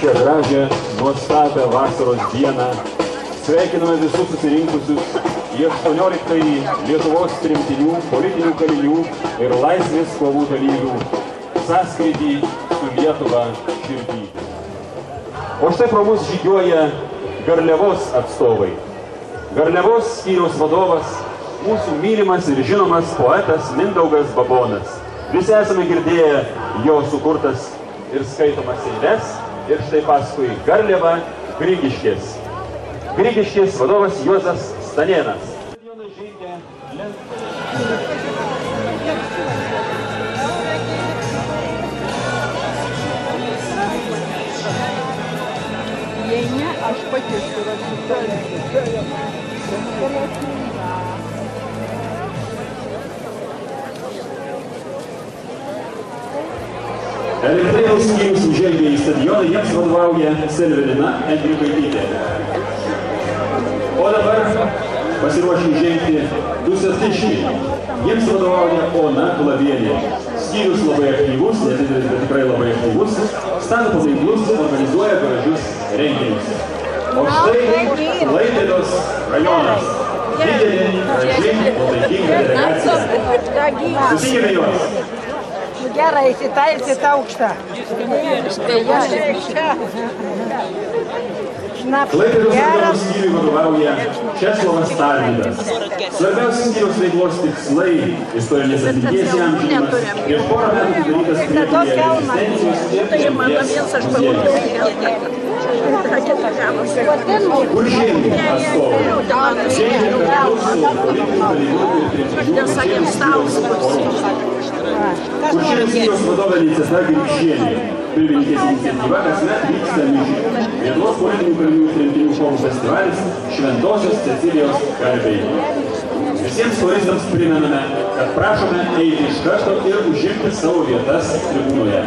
šią gražią, nuostabią vasaros dieną sveikiname visus susirinkusius į 18-ąjį Lietuvos tremtinių, politinių kalinių ir laisvės kovų dalyvių sąskrydį su Lietuva širdį. O štai pro mus žygiuoja Garliavos atstovai. Garliavos skyriaus vadovas, mūsų mylimas ir žinomas poetas Mindaugas Babonas. Visi esame girdėję jo sukurtas ir skaitomas eiles, ir štai paskui Garliava Grigiškės. Grigiškės vadovas Juozas Stanėnas. Jei ne, aš pati surasiu. Elektrėnų skyrius įžengė į stadioną, jiems vadovauja Selverina Endriukaitytė. O dabar pasiruošę įžengti du sestiškiai. Jiems vadovauja Ona Klavienė. Skyrius labai aktyvus, nedidelis, bet tikrai labai aktyvus. Stato paminklus, organizuoja gražius renginius. O štai Klaipėdos rajonas. Didelė, graži, nuotaikinga delegacija. Susikime juos. Gerai, įsitailsit aukštą. Klaipėdos rajono skyriui vadovauja Česlovas Tarvydas. Svarbiausi skyriaus veiklos tikslai - istorinės atminties įamžinimas, prieš porą metų sudarytas priekyje rezistencijos ir tremties muziejus. Kuršėnų atstovai žengė kartu su politinių kalinių ir tremtinių Kuršėnų skyriaus vadovė Liceta Grikšienė. Pirmininkės iniciatyva kasmet vyksta Lietuvos politinių kalinių ir tremtinių šokų festivalis Šventosios Cecilijos garbei. Visiems floristams primename, kad prašome eiti iš karto ir užimti savo vietas tribūnoje.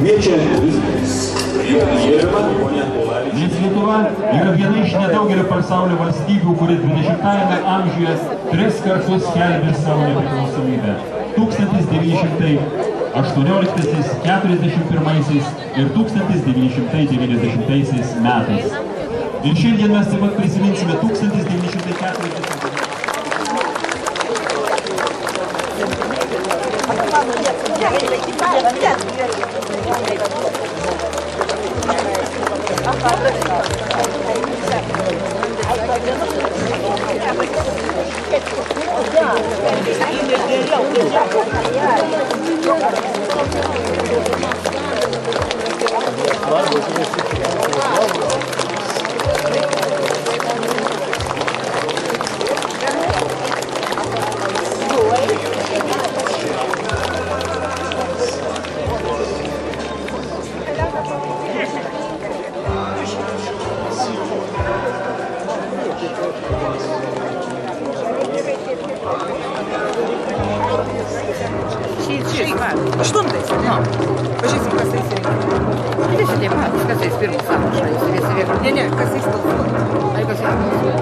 Kviečia viskas. Nes Lietuva yra viena iš nedaugelio pasaulio valstybių, kuri 20-ajame amžiuje 3 kartus skelbė savo nepriklausomybę. 1918, 41 ir 1990 metais. Ir šiandien mes taip pat prisiminsime 1940. Aštuntais, nu. Pažiūrėsim, kas tais yra. Tai šitie patys, kas tais pirmus sąrašą, jūs visi vėliau. Ne, kas tais balsuoja. Ai, kas tais balsuoja.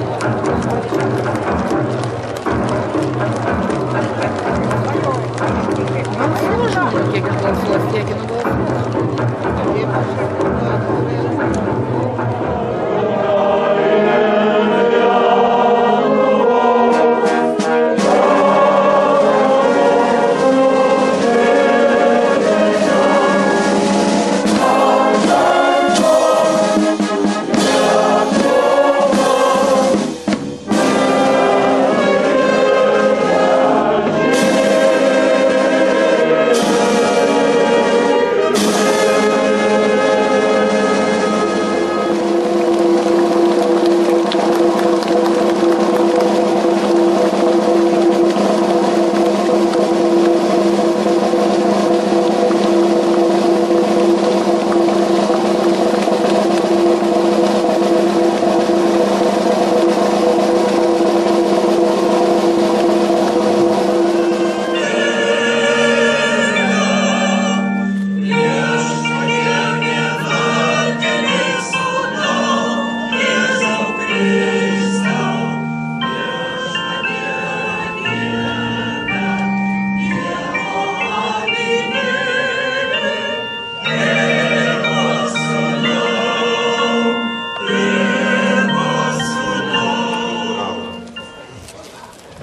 Man žinoma, kiek ir balsuos, kiek ir nubalsuos.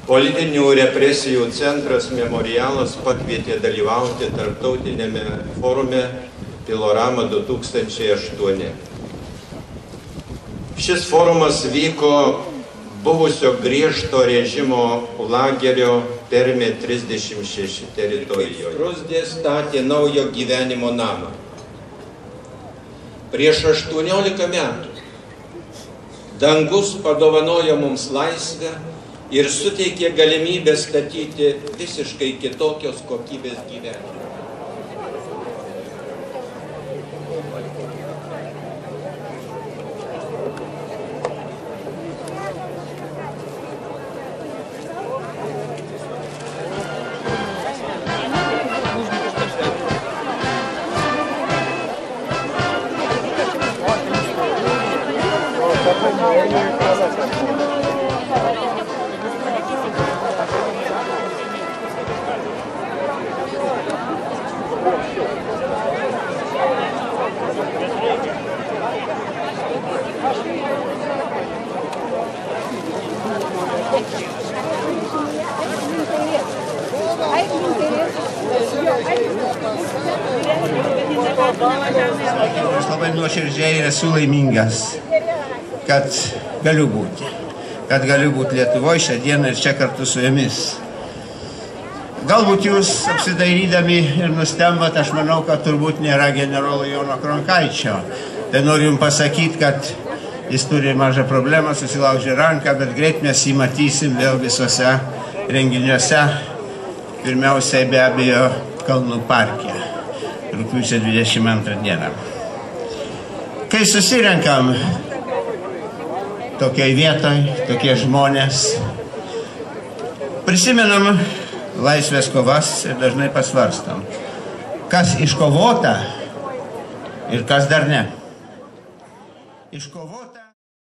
Politinių represijų centras Memorialas pakvietė dalyvauti tarptautinėme forume Pilorama 2008. Šis forumas vyko buvusio griežto režimo lagerio Permė 36 teritorijoje. Skruzdė statė naujo gyvenimo namą. Prieš 18 metų dangus padovanojo mums laisvę ir suteikė galimybę statyti visiškai kitokios kokybės gyvenimą. Aš labai nuoširdžiai esu laimingas, kad galiu būti Lietuvoje šią dieną ir čia kartu su jumis. Galbūt jūs apsidairydami ir nustembat, aš manau, kad turbūt nėra generolo Jono Kronkaičio. Tai noriu jums pasakyti, kad jis turi mažą problemą, susilaužė ranką, bet greit mes jį matysim vėl visose renginiuose. Pirmiausiai be abejo Kalnų parke, rugpjūčio 22 dieną. Kai susirenkam tokiai vietoj, tokie žmonės, prisimenam laisvės kovas ir dažnai pasvarstam, kas iškovota ir kas dar ne. Iškovota